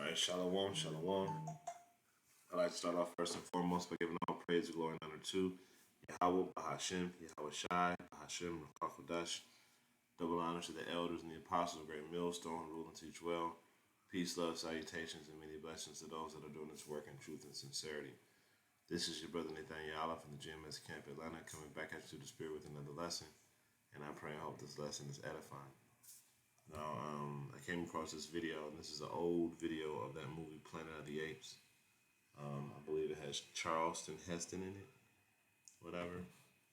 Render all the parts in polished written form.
All right, shalom, shalom. I'd like to start off first and foremost by giving all praise, glory, and honor to Yahweh, Bahashem, Yahweh Shai, Bahashem, Rakakwadash. Double honor to the elders and the apostles of Great Millstone, rule and teach well. Peace, love, salutations, and many blessings to those that are doing this work in truth and sincerity. This is your brother Nathaniel from the GMS Camp Atlanta, coming back at you to the Spirit with another lesson. And I pray and hope this lesson is edifying. Now, I came across this video, and this is an old video of that movie Planet of the Apes. I believe it has Charleston Heston in it, whatever.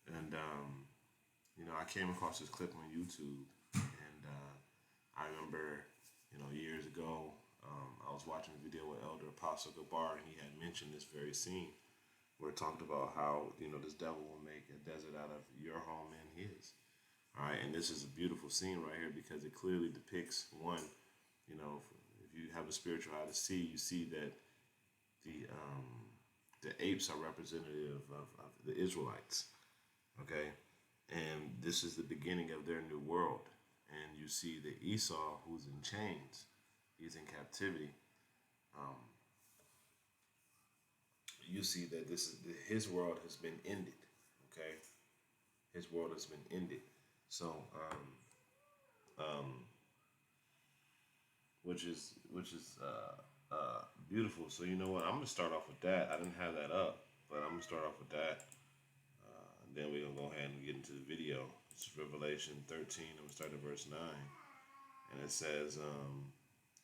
And I came across this clip on YouTube, and I remember, years ago, I was watching a video with Elder Apostle Gabar, and he had mentioned this very scene where it talked about how this devil will make a desert out of your home and his. All right, and this is a beautiful scene right here because it clearly depicts one. If you have a spiritual eye to see, you see that the apes are representative of the Israelites. Okay, and this is the beginning of their new world. And you see that Esau, who's in chains, he's in captivity. You see that his world has been ended. Okay, his world has been ended. So, which is beautiful. So you know what? I'm gonna start off with that. I didn't have that up, but I'm gonna start off with that. And then we're gonna go ahead and get into the video. It's Revelation 13. I'm gonna start at verse 9, and it says,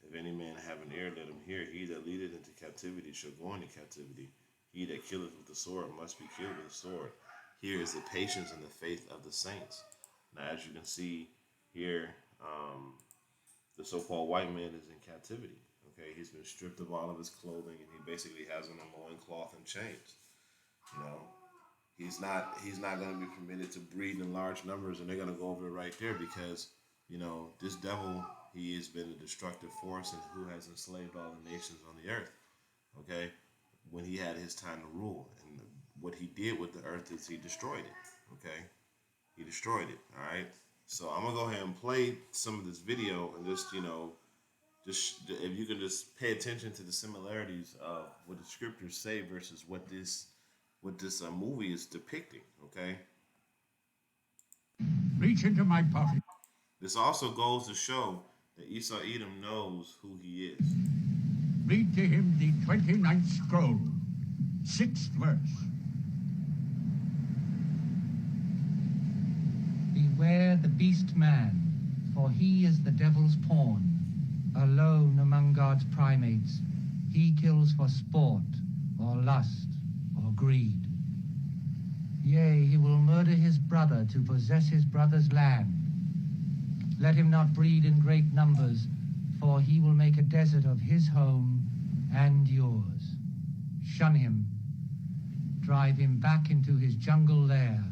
"If any man have an ear, let him hear. He that leadeth into captivity shall go into captivity. He that killeth with the sword must be killed with the sword. Here is the patience and the faith of the saints." Now, as you can see here, the so-called white man is in captivity. Okay, he's been stripped of all of his clothing, and he basically has on a loincloth and chains. You know, he's not going to be permitted to breed in large numbers, and they're going to go over it right there because this devil, he has been a destructive force and who has enslaved all the nations on the earth. Okay, when he had his time to rule, and what he did with the earth is he destroyed it. Okay. He destroyed it. All right. So I'm gonna go ahead and play some of this video and just if you can just pay attention to the similarities of what the scriptures say versus what this movie is depicting. Okay. Reach into my pocket. This also goes to show that Esau Edom knows who he is. Read to him the 29th scroll, 6th verse. Beware the beast man, for he is the devil's pawn. Alone among God's primates, he kills for sport, or lust, or greed. Yea, he will murder his brother to possess his brother's land. Let him not breed in great numbers, for he will make a desert of his home and yours. Shun him. Drive him back into his jungle lair,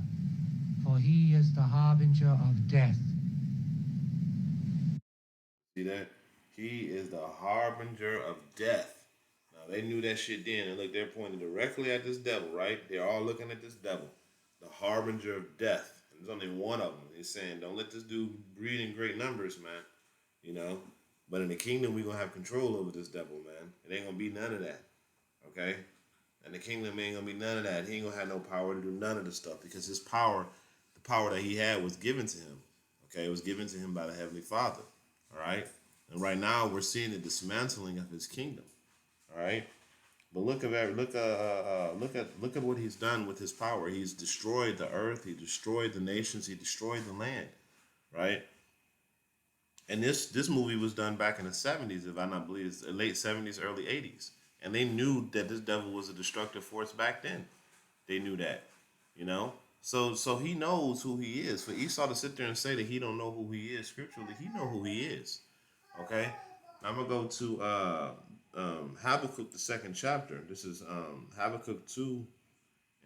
for he is the harbinger of death. See that? He is the harbinger of death. Now, they knew that shit then. And look, they're pointing directly at this devil, right? They're all looking at this devil, the harbinger of death. And there's only one of them. He's saying, don't let this dude breed in great numbers, man. But in the kingdom, we're going to have control over this devil, man. It ain't going to be none of that, okay? And the kingdom ain't going to be none of that. He ain't going to have no power to do none of this stuff because his power, the power that he had was given to him, okay? It was given to him by the Heavenly Father, all right? And right now, we're seeing the dismantling of his kingdom, all right? But look at what he's done with his power. He's destroyed the earth. He destroyed the nations. He destroyed the land, right? And this movie was done back in the 70s, if I not believe it's the late 70s, early 80s. And they knew that this devil was a destructive force back then. They knew that, So he knows who he is. For Esau to sit there and say that he don't know who he is scripturally, he know who he is. Okay? Now I'm going to go to Habakkuk, the 2nd chapter. This is Habakkuk 2:2,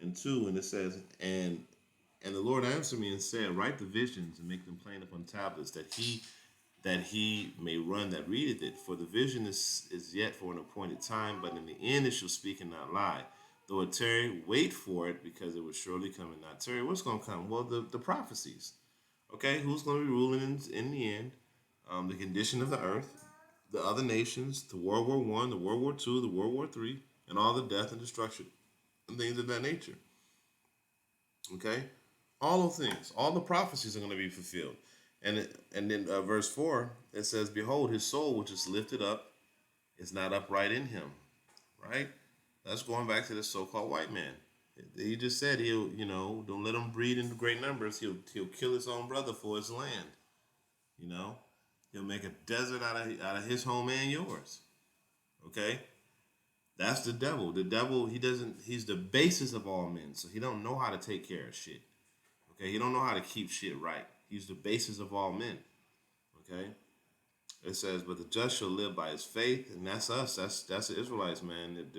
and it says, And the Lord answered me and said, Write the visions and make them plain upon tablets, that he may run that readeth it. For the vision is yet for an appointed time, but in the end it shall speak and not lie. Though it tarry, wait for it, because it will surely come and not tarry. What's going to come? Well, the prophecies. Okay, who's going to be ruling in the end? The condition of the earth, the other nations, the World War One, the World War Two, the World War Three, and all the death and destruction and things of that nature. Okay, all those things, all the prophecies are going to be fulfilled. And then verse 4, it says, "Behold, his soul which is lifted up is not upright in him." Right? That's going back to the so-called white man. He just said he'll, don't let him breed in great numbers. He'll kill his own brother for his land. You know, he'll make a desert out of his home and yours. Okay, that's the devil. The devil, he doesn't. He's the basis of all men, so he don't know how to take care of shit. Okay, he don't know how to keep shit right. He's the basis of all men. Okay, it says, "But the just shall live by his faith," and that's us. That's the Israelites, man.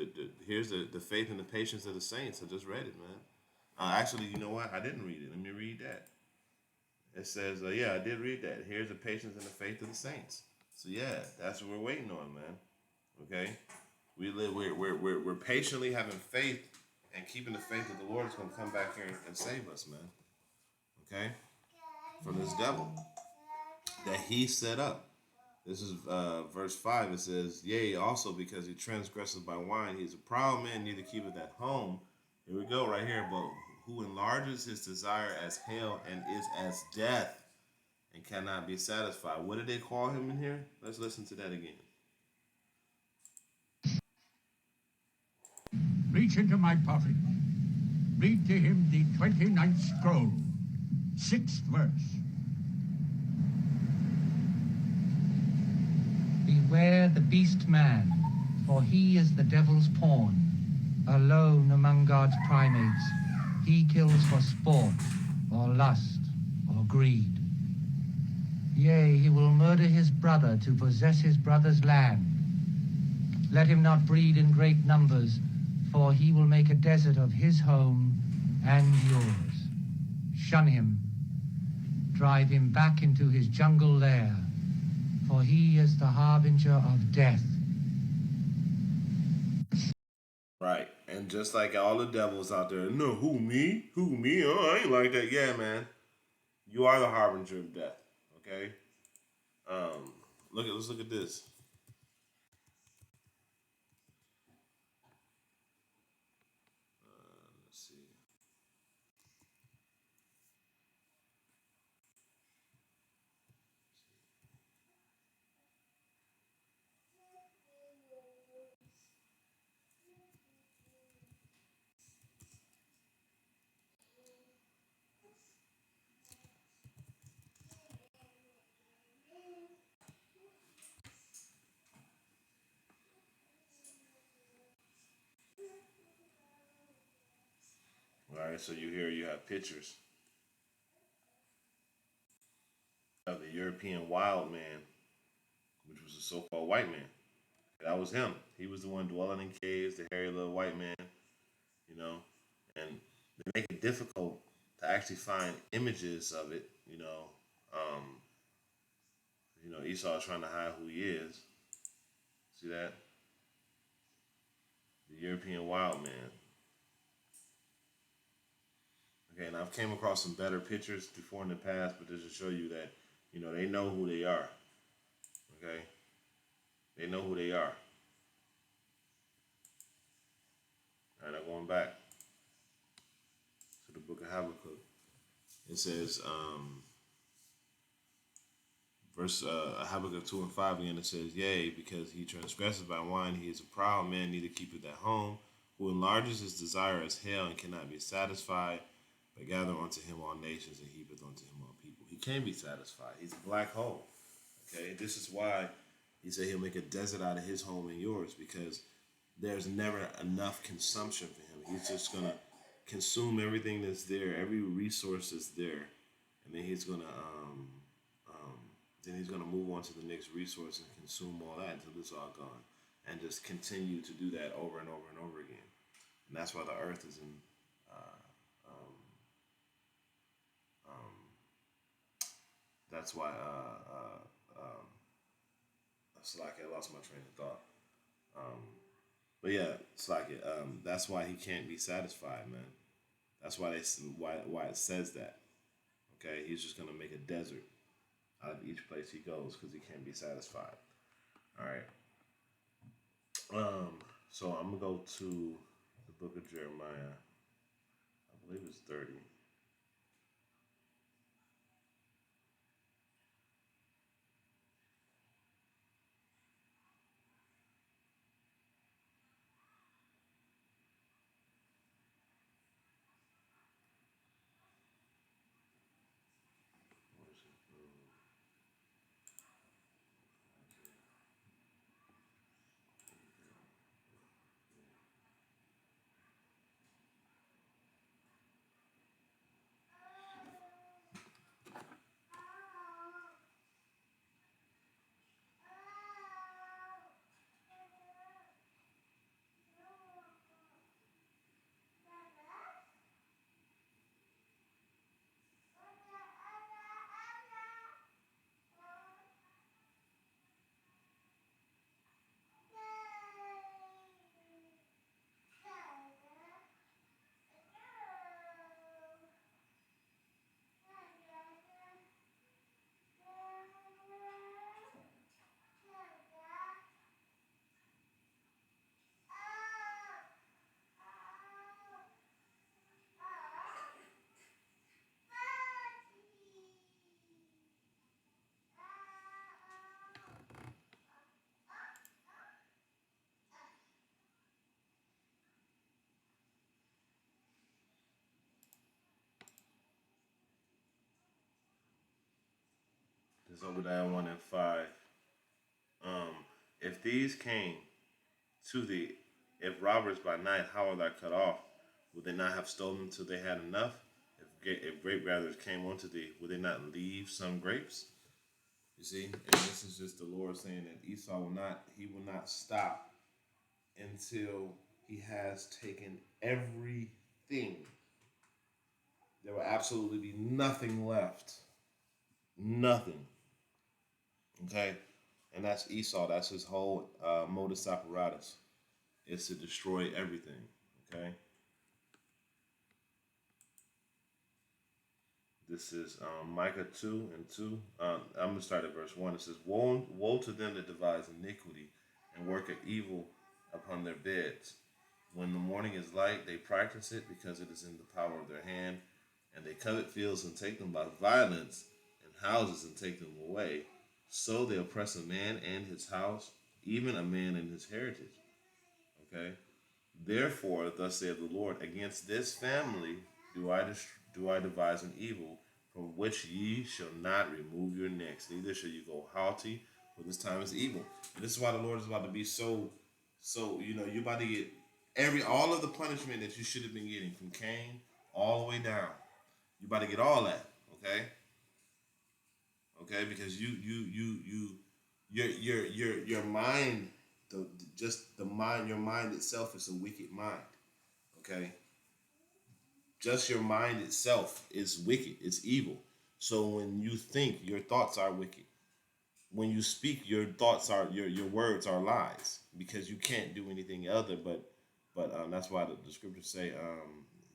Here's the faith and the patience of the saints. I just read it, man. Actually, you know what? I didn't read it. Let me read that. It says, yeah, I did read that. Here's the patience and the faith of the saints. So yeah, that's what we're waiting on, man. Okay, we're patiently having faith and keeping the faith that the Lord is going to come back here and save us, man. Okay, from this devil that he set up. This is verse 5. It says, "Yea, also because he transgresses by wine, he is a proud man, neither keepeth at home." Here we go, right here. "But who enlarges his desire as hell and is as death and cannot be satisfied." What did they call him in here? Let's listen to that again. Reach into my pocket. Read to him the 29th scroll, 6th verse. Beware the beast man, for he is the devil's pawn. Alone among God's primates, he kills for sport, or lust, or greed. Yea, he will murder his brother to possess his brother's land. Let him not breed in great numbers, for he will make a desert of his home and yours. Shun him. Drive him back into his jungle lair, for he is the harbinger of death. Right. And just like all the devils out there, no, who me? Who me? Oh, I ain't like that. Yeah, man. You are the harbinger of death. Okay? Let's look at this. Let's see. All right, so you have pictures of the European wild man, which was a so-called white man. That was him. He was the one dwelling in caves, the hairy little white man, you know, and they make it difficult to actually find images of it, Um, Esau trying to hide who he is. See that? The European wild man. Okay, and I've came across some better pictures before in the past, but just to show you that, they know who they are. Okay? They know who they are. All right, now going back to the book of Habakkuk. It says, verse Habakkuk 2 and 5 again, it says, "Yea, because he transgresses by wine, he is a proud man, neither keepeth at home, who enlarges his desire as hell and cannot be satisfied, but gather unto him all nations and heapeth unto him all people." He can't be satisfied. He's a black hole. Okay, this is why he said he'll make a desert out of his home and yours, because there's never enough consumption for him. He's just gonna consume everything that's there, every resource that's there, and then he's gonna move on to the next resource and consume all that until it's all gone, and just continue to do that over and over and over again. And that's why the earth is in. That's why. It's like I lost my train of thought. But yeah, it's like it. That's why he can't be satisfied, man. That's why why it says that. Okay, he's just gonna make a desert out of each place he goes because he can't be satisfied. All right. So I'm gonna go to the book of Jeremiah. I believe it's 30. What is it? It's Obadiah 1 and 5. Um, if these came to thee, if robbers by night, how are thou cut off? Would they not have stolen till they had enough? If grape gatherers came unto thee, would they not leave some grapes? You see, and this is just the Lord saying that Esau he will not stop until he has taken everything. There will absolutely be nothing left. Nothing. Okay? And that's Esau. That's his whole modus apparatus. Is to destroy everything. Okay? This is Micah 2 and 2. I'm going to start at verse 1. It says, woe to them that devise iniquity and work at evil upon their beds. When the morning is light, they practice it because it is in the power of their hand. And they covet fields and take them by violence, and houses and take them away. So they oppress a man and his house, even a man and his heritage. Okay? Therefore, thus saith the Lord, against this family do I devise an evil, from which ye shall not remove your necks, neither shall you go haughty, for this time is evil. And this is why the Lord is about to be you're about to get all of the punishment that you should have been getting from Cain all the way down. You're about to get all that, okay? Okay, because your mind, your mind itself is a wicked mind. Okay, just your mind itself is wicked. It's evil. So when you think, your thoughts are wicked. When you speak, your thoughts are your words are lies because you can't do anything other. But that's why the scriptures say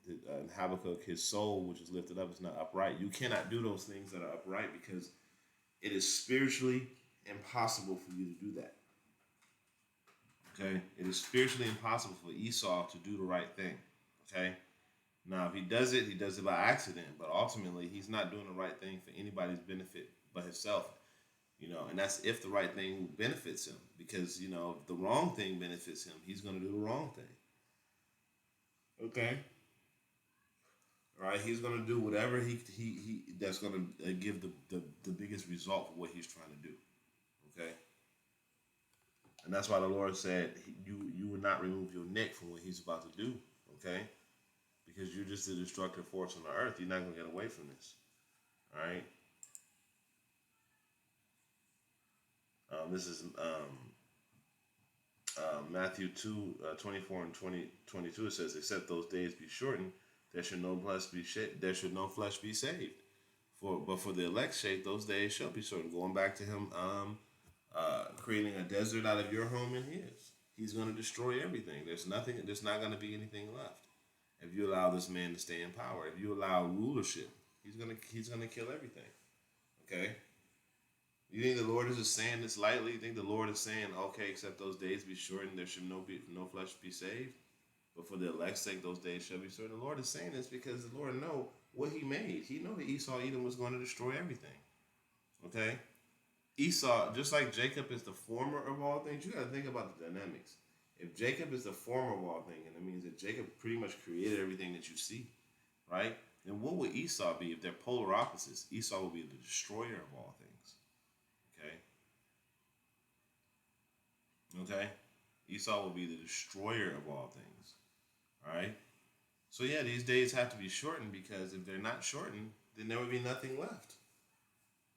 in Habakkuk, his soul which is lifted up is not upright. You cannot do those things that are upright because it is spiritually impossible for you to do that. Okay, it is spiritually impossible for Esau to do the right thing. Okay. Now, if he does it by accident, but ultimately he's not doing the right thing for anybody's benefit but himself, and that's if the right thing benefits him, because, if the wrong thing benefits him, he's going to do the wrong thing. Okay. All right. He's going to do whatever he that's going to give the biggest result for what he's trying to do. Okay. And that's why the Lord said you would not remove your neck from what he's about to do. Okay. Because you're just a destructive force on the earth. You're not going to get away from this. All right? This is Matthew 2, 24 and 22. It says, except those days be shortened, there should no flesh be saved. But for the elect's sake, those days shall be shortened. Going back to him creating a desert out of your home and his. He's going to destroy everything. There's not going to be anything left. If you allow this man to stay in power, if you allow rulership, he's gonna kill everything. Okay, You think the Lord is just saying this lightly? You think the Lord is saying, okay, except those days be shortened, there should no flesh be saved? But for the elect's sake, those days shall be shortened. The Lord is saying this because the Lord know what he made. He know that Esau, Edom was going to destroy everything. Okay? Esau, just like Jacob is the former of all things, you got to think about the dynamics. If Jacob is the former of all things, and it means that Jacob pretty much created everything that you see, right? Then what would Esau be if they're polar opposites? Esau would be the destroyer of all things. Okay? Esau will be the destroyer of all things. All right? So yeah, these days have to be shortened because if they're not shortened, then there would be nothing left.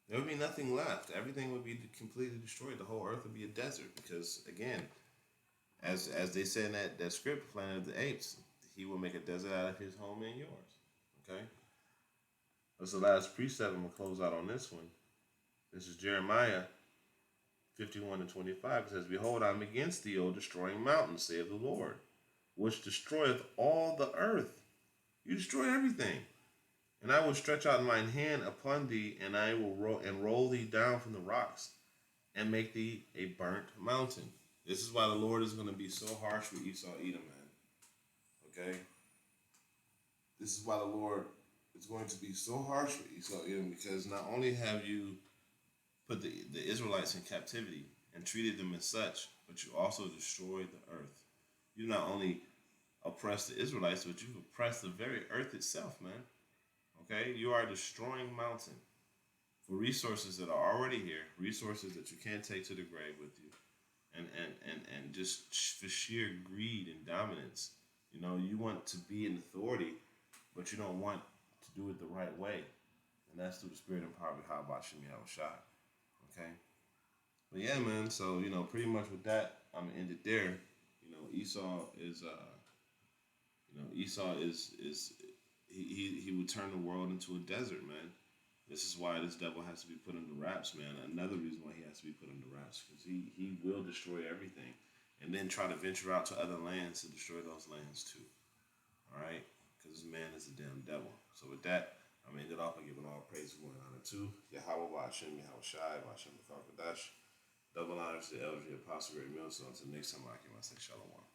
There would be nothing left. Everything would be completely destroyed. The whole earth would be a desert because, again, as they said in that script, Planet of the Apes, he will make a desert out of his home and yours. Okay? That's the last precept. I'm going to close out on this one. This is Jeremiah 51:25. It says, Behold, I am against thee, O destroying mountain, saith the Lord, which destroyeth all the earth. You destroy everything. And I will stretch out mine hand upon thee, and I will roll thee down from the rocks, and make thee a burnt mountain. This is why the Lord is going to be so harsh with Esau, Edom, man. Okay? This is why the Lord is going to be so harsh with Esau, Edom, because not only have you put the Israelites in captivity and treated them as such, but you also destroyed the earth. You not only oppressed the Israelites, but you've oppressed the very earth itself, man. Okay? You are destroying mountain for resources that are already here, resources that you can't take to the grave with you, and just for sheer greed and dominance. You know, you want to be in authority, but you don't want to do it the right way. And that's through the spirit and power of Yahweh Shem Yahushua. Okay? But yeah, man, so, you know, pretty much with that, I'm going to end it there. You know, Esau is he would turn the world into a desert, man. This is why this devil has to be put under wraps, man. Another reason why he has to be put under wraps, because he will destroy everything and then try to venture out to other lands to destroy those lands too. All right? Because this man is a damn devil. So with that, I'm going to end it off by giving all praise and honor to Yahweh, Hashem, Yahweh Shai, Hashem, Bakar Kadash. Double honors to the elder, the apostle, Great Millstone. Until next time, I say shalom.